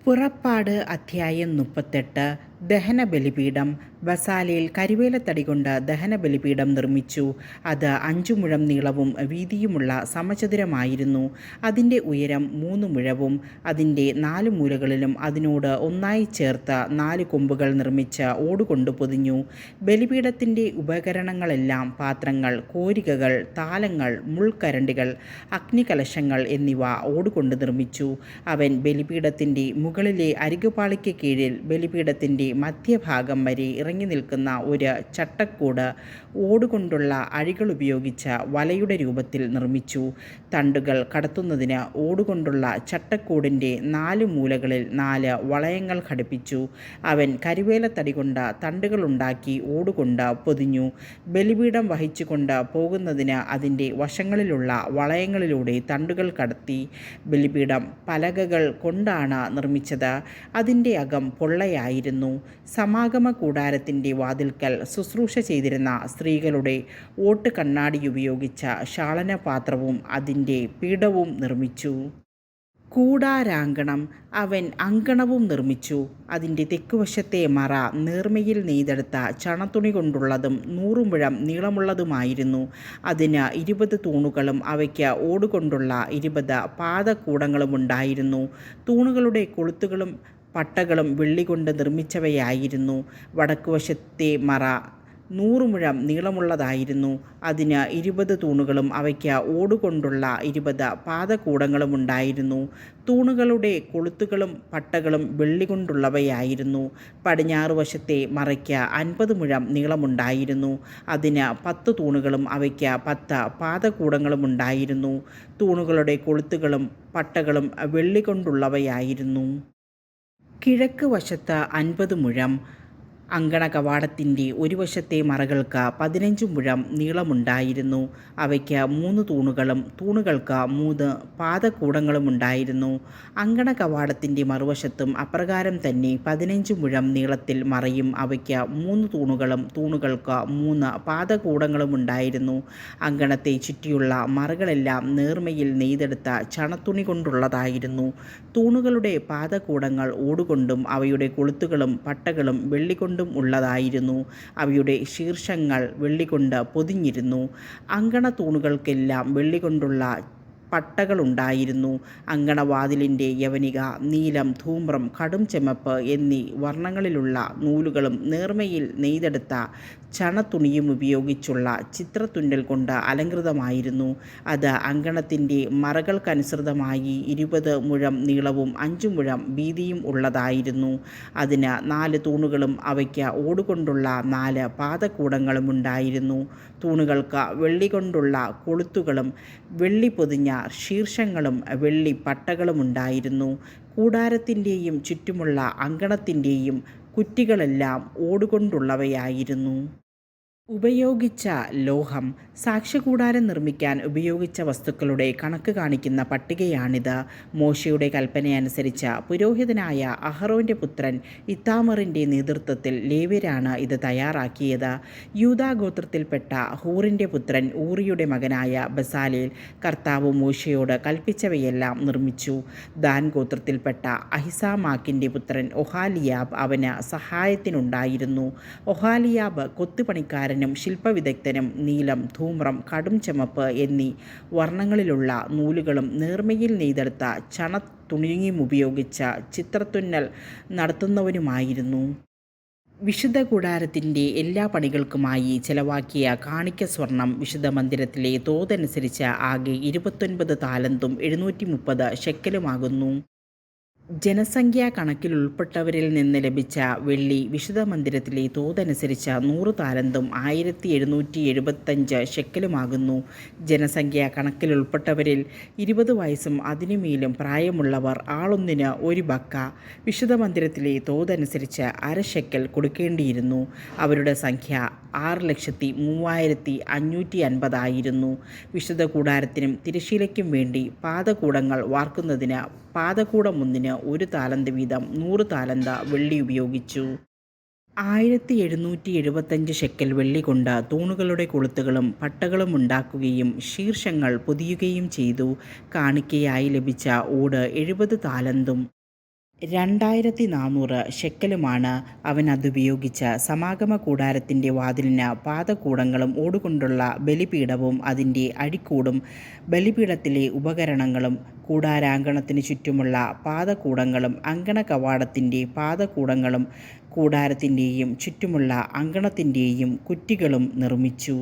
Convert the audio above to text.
പുറപ്പാട് അധ്യായം 38. ദഹനബലിപീഠം. ബസാലേൽ കരിവേലത്തടി കൊണ്ട് ദഹനബലിപീഠം നിർമ്മിച്ചു. അത് 5 മുഴം നീളവും വീതിയുമുള്ള സമചതുരമായിരുന്നു. അതിൻ്റെ ഉയരം 3 മുഴവും. അതിൻ്റെ 4 മൂലകളിലും അതിനോട് ഒന്നായി ചേർത്ത് 4 കൊമ്പുകൾ നിർമ്മിച്ച് ഓടുകൊണ്ട് പൊതിഞ്ഞു. ബലിപീഠത്തിൻ്റെ ഉപകരണങ്ങളെല്ലാം പാത്രങ്ങൾ, കോരികകൾ, താലങ്ങൾ, മുൾക്കരണ്ടികൾ, അഗ്നികലശങ്ങൾ എന്നിവ ഓടുകൊണ്ട് നിർമ്മിച്ചു. അവൻ ബലിപീഠത്തിൻ്റെ മുകളിലെ അരികുപാളിക്ക് കീഴിൽ ബലിപീഠത്തിൻ്റെ മധ്യഭാഗം വരെ ഇറങ്ങി നിൽക്കുന്ന ഒരു ചട്ടക്കൂട് ഓടുകൊണ്ടുള്ള അഴികളുപയോഗിച്ച് വലയുടെ രൂപത്തിൽ നിർമ്മിച്ചു. തണ്ടുകൾ കടത്തുന്നതിന് ഓടുകൊണ്ടുള്ള ചട്ടക്കൂടിൻ്റെ 4 മൂലകളിൽ 4 വളയങ്ങൾ ഘടിപ്പിച്ചു. അവൻ കരിവേലത്തടി കൊണ്ട് തണ്ടുകളുണ്ടാക്കി ഓടുകൊണ്ട് പൊതിഞ്ഞു. ബലിപീഠം വഹിച്ചുകൊണ്ട് പോകുന്നതിന് അതിൻ്റെ വശങ്ങളിലുള്ള വളയങ്ങളിലൂടെ തണ്ടുകൾ കടത്തി. ബലിപീഠം പലകകൾ കൊണ്ടാണ് നിർമ്മിച്ചത്. അതിൻ്റെ അകം പൊള്ളയായിരുന്നു. സമാഗമ കൂടാരത്തിൻ്റെ വാതിൽക്കൽ ശുശ്രൂഷ ചെയ്തിരുന്ന സ്ത്രീകളുടെ ഓട്ട് കണ്ണാടിയുപയോഗിച്ച ക്ഷാളനപാത്രവും അതിൻ്റെ പീഠവും നിർമ്മിച്ചു. കൂടാരാങ്കണം. അവൻ അങ്കണവും നിർമ്മിച്ചു. അതിൻ്റെ തെക്കുവശത്തെ മറ നേർമയിൽ നെയ്തെടുത്ത ചണത്തുണി കൊണ്ടുള്ളതും 100 മുഴം നീളമുള്ളതുമായിരുന്നു. അതിന് 20 തൂണുകളും അവയ്ക്ക് ഓടുകൊണ്ടുള്ള 20 പാദകൂടങ്ങളുമുണ്ടായിരുന്നു. തൂണുകളുടെ കൊളുത്തുകളും പട്ടകളും വെള്ളികൊണ്ട് നിർമ്മിച്ചവയായിരുന്നു. വടക്കുവശത്തെ മറ 100 മുഴം നീളമുള്ളതായിരുന്നു. അതിന് 20 തൂണുകളും അവയ്ക്ക് ഓടുകൊണ്ടുള്ള 20 പാദകൂടങ്ങളുമുണ്ടായിരുന്നു. തൂണുകളുടെ കൊളുത്തുകളും പട്ടകളും വെള്ളികൊണ്ടുള്ളവയായിരുന്നു. പടിഞ്ഞാറ് വശത്തെ മറയ്ക്ക് 50 മുഴം നീളമുണ്ടായിരുന്നു. അതിന് 10 തൂണുകളും അവയ്ക്ക് 10 പാദകൂടങ്ങളുമുണ്ടായിരുന്നു. തൂണുകളുടെ കൊളുത്തുകളും പട്ടകളും വെള്ളികൊണ്ടുള്ളവയായിരുന്നു. കിഴക്ക് വശത്ത് 50 മുഴം. അങ്കണ കവാടത്തിൻ്റെ ഒരു വശത്തെ മറകൾക്ക് 15 മുഴം നീളമുണ്ടായിരുന്നു. അവയ്ക്ക് 3 തൂണുകളും തൂണുകൾക്ക് 3 പാദകൂടങ്ങളുമുണ്ടായിരുന്നു. അങ്കണ കവാടത്തിൻ്റെ മറുവശത്തും അപ്രകാരം തന്നെ 15 മുഴം നീളത്തിൽ മറയും അവയ്ക്ക് 3 തൂണുകളും തൂണുകൾക്ക് 3 പാദകൂടങ്ങളുമുണ്ടായിരുന്നു. അങ്കണത്തെ ചുറ്റിയുള്ള മറകളെല്ലാം നേർമയിൽ നെയ്തെടുത്ത ചണത്തുണി കൊണ്ടുള്ളതായിരുന്നു. തൂണുകളുടെ പാദകൂടങ്ങൾ ഓടുകൊണ്ടും അവയുടെ കൊളുത്തുകളും പട്ടകളും വെള്ളികൊണ്ടും ഉള്ളതായിരുന്നു. അവയുടെ ശീർഷങ്ങൾ വെള്ളികൊണ്ട് പൊതിഞ്ഞിരുന്നു. അങ്കണ തൂണുകൾക്കെല്ലാം വെള്ളികൊണ്ടുള്ള പട്ടകളുണ്ടായിരുന്നു. അങ്കണവാതിലിൻ്റെ യവനിക നീലം, ധൂമ്രം, കടും ചെമപ്പ് എന്നീ വർണ്ണങ്ങളിലുള്ള നൂലുകളും നേർമയിൽ നെയ്തെടുത്ത ചണത്തുണിയും ഉപയോഗിച്ചുള്ള ചിത്രത്തുന്നൽ കൊണ്ട് അലങ്കൃതമായിരുന്നു. അത് അങ്കണത്തിൻ്റെ മറകൾക്കനുസൃതമായി 20 മുഴം നീളവും 5 മുഴം വീതിയും ഉള്ളതായിരുന്നു. അതിന് 4 തൂണുകളും അവയ്ക്ക് ഓടുകൊണ്ടുള്ള 4 പാദകൂടങ്ങളുമുണ്ടായിരുന്നു. തൂണുകൾക്ക് വെള്ളികൊണ്ടുള്ള കൊളുത്തുകളും വെള്ളി പൊതിഞ്ഞ ശീർഷങ്ങളും വെള്ളി പട്ടകളുമുണ്ടായിരുന്നു. കൂടാരത്തിൻ്റെയും ചുറ്റുമുള്ള അങ്കണത്തിൻ്റെയും കുറ്റികളെല്ലാം ഓടുകൊണ്ടുള്ളവയായിരുന്നു. ഉപയോഗിച്ച ലോഹം. സാക്ഷ്യകൂടാരം നിർമ്മിക്കാൻ ഉപയോഗിച്ച വസ്തുക്കളുടെ കണക്ക് കാണിക്കുന്ന പട്ടികയാണിത്. മോശയുടെ കൽപ്പനയനുസരിച്ച് പുരോഹിതനായ അഹറോൻ്റെ പുത്രൻ ഇത്താമറിൻ്റെ നേതൃത്വത്തിൽ ലേവ്യരാണ് ഇത് തയ്യാറാക്കിയത്. യൂദാ ഗോത്രത്തിൽപ്പെട്ട ഹൂറിൻ്റെ പുത്രൻ ഊറിയുടെ മകനായ ബസാലേൽ കർത്താവ് മോശയോട് കൽപ്പിച്ചവയെല്ലാം നിർമ്മിച്ചു. ദാൻ ഗോത്രത്തിൽപ്പെട്ട അഹിസാമാക്കിൻ്റെ പുത്രൻ ഒഹാലിയാബ് അവന് സഹായത്തിനുണ്ടായിരുന്നു. ഒഹാലിയാബ് കൊത്തുപണിക്കാരൻ ശില്പവിദഗ്ധനും നീലം, ധൂമ്രം, കടും ചെമപ്പ് എന്നീ വർണ്ണങ്ങളിലുള്ള നൂലുകളും നേർമയിൽ നെയ്തെടുത്ത ചണത്തുണിയുമുപയോഗിച്ച ചിത്രത്തുന്നൽ നടത്തുന്നവനുമായിരുന്നു. വിശുദ്ധ കൂടാരത്തിൻ്റെ എല്ലാ പണികൾക്കുമായി ചെലവാക്കിയ കാണിക്ക സ്വർണം വിശുദ്ധ മന്ദിരത്തിലെ തോതനുസരിച്ച് ആകെ 29 താലന്തും 730 ഷെക്കലുമാകുന്നു. ജനസംഖ്യാ കണക്കിലുൾപ്പെട്ടവരിൽ നിന്ന് ലഭിച്ച വെള്ളി വിശുദ്ധ മന്ദിരത്തിലെ തോതനുസരിച്ച് 100 താലന്തും 1775 ഷെക്കലുമാകുന്നു. ജനസംഖ്യാ കണക്കിലുൾപ്പെട്ടവരിൽ 20 വയസ്സും അതിനുമേലും പ്രായമുള്ളവർ ആളൊന്നിന് 1 ബക്ക വിശുദ്ധ മന്ദിരത്തിലെ തോതനുസരിച്ച് 1/2 ഷെക്കൽ കൊടുക്കേണ്ടിയിരുന്നു. അവരുടെ സംഖ്യ 6,03,550 ആയിരുന്നു. വിശുദ്ധ കൂടാരത്തിനും തിരശ്ശീലയ്ക്കും വേണ്ടി പാദകൂടങ്ങൾ വാർക്കുന്നതിന് പാദകൂടം ഒന്നിന് 1 താലന്ത് വീതം 100 താലന്ത് വെള്ളി ഉപയോഗിച്ചു. 1775 ഷെക്കൽ വെള്ളി കൊണ്ട് തൂണുകളുടെ കൊളുത്തുകളും പട്ടകളും ഉണ്ടാക്കുകയും ശീർഷങ്ങൾ പൊതിയുകയും ചെയ്തു. കാണിക്കയായി ലഭിച്ച ഓട് 70 താലന്തും 2400 ഷെക്കലുമാണ് അവൻ അതുപയോഗിച്ച സമാഗമ കൂടാരത്തിൻ്റെ വാതിലിന് പാദകൂടങ്ങളും ഓടുകൊണ്ടുള്ള ബലിപീഠവും അതിൻ്റെ അടിക്കൂടും ബലിപീഠത്തിലെ ഉപകരണങ്ങളും കൂടാരാങ്കണത്തിന് ചുറ്റുമുള്ള പാദകൂടങ്ങളും അങ്കണ കവാടത്തിൻ്റെ പാദകൂടങ്ങളും കൂടാരത്തിൻ്റെയും ചുറ്റുമുള്ള അങ്കണത്തിൻ്റെയും കുറ്റികളും നിർമ്മിച്ചു.